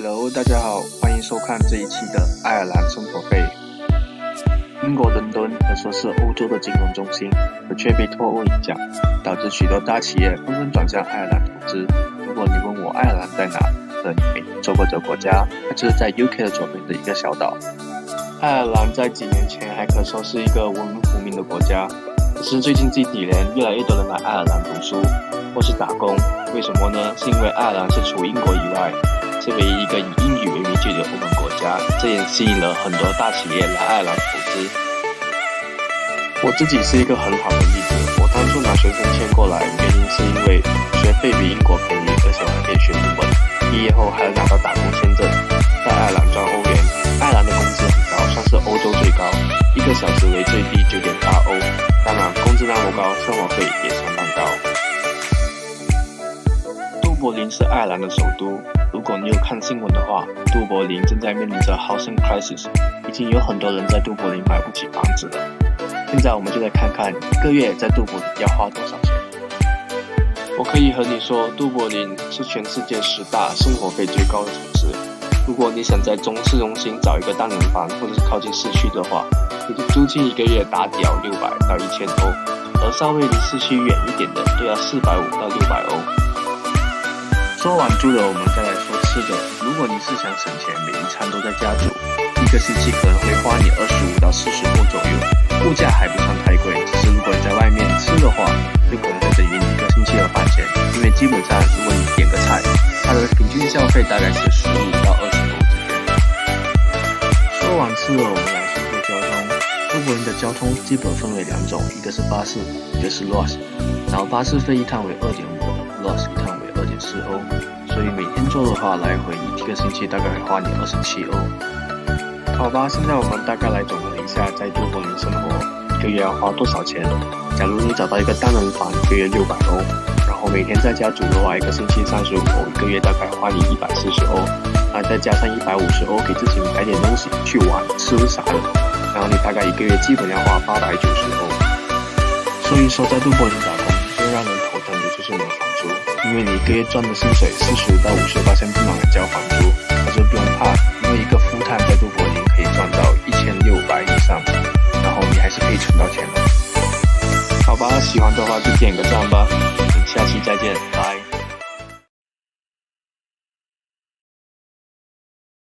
Hello， 大家好，欢迎收看这一期的爱尔兰生活费。英国伦敦可说是欧洲的金融中心，可却被脱欧影响，导致许多大企业纷纷转向爱尔兰投资。如果你问我爱尔兰在哪，可能你没听说过这个国家，它就是在 UK 的左边的一个小岛。爱尔兰在几年前还可说是一个文明福民的国家，可是最近这几年越来越多人来爱尔兰读书或是打工，为什么呢？是因为爱尔兰是除英国以外是唯一一个以英语为媒介的欧盟国家，这也吸引了很多大企业来爱尔兰投资。我自己是一个很好的例子，我当初拿学生签过来，原因是因为学费比英国便宜，而且我还可以学英文，毕业后还能拿到打工签证，在爱尔兰赚欧元。爱尔兰的工资很高，算是欧洲最高，1个小时为最低9.8欧，当然工资那么高，生活费也相当高。都柏林是爱尔兰的首都，如果你有看新闻的话，都柏林正在面临着 housing crisis， 已经有很多人在都柏林买不起房子了。现在我们就来看看1个月在都柏林要花多少钱。我可以和你说，都柏林是全世界10大生活费最高的城市。如果你想在市中心找一个单人房或者是靠近市区的话，你的租金1个月打掉600到1000欧，而稍微离市区远一点的都要450到600欧。说完住的，我们再来说吃的。如果你是想省钱，每一餐都在家煮，1个星期可能会花你25到40欧左右，物价还不算太贵。只是如果你在外面吃的话，就可能会等于你1个星期的饭钱，因为基本上如果你点个菜，它的平均消费大概是15到20欧之间。说完吃的，我们来说说交通。都柏林的交通基本分为2种，一个是巴士，一个是 LOS， 然后巴士费一趟为2.5欧， LOS 一趟为2.4欧，所以每天坐的话，来回1个星期大概会花你27欧。好吧，现在我们大概来总结一下在都柏林生活1个月要花多少钱。假如你找到一个单人房，1个月600欧，然后每天在家煮的话，1个星期35欧，1个月大概花你140欧，再加上150欧给自己买点东西去玩吃啥的，然后你大概1个月基本要花890欧。所以说在都柏林打工最让人头疼的就是没房租，因为你1个月赚的薪水40到50%不能交房租，可是不用怕，因为一个full time在都柏林可以赚到1600以上，然后你还是可以存到钱的。好吧，喜欢的话就点个赞吧，我们下期再见，拜。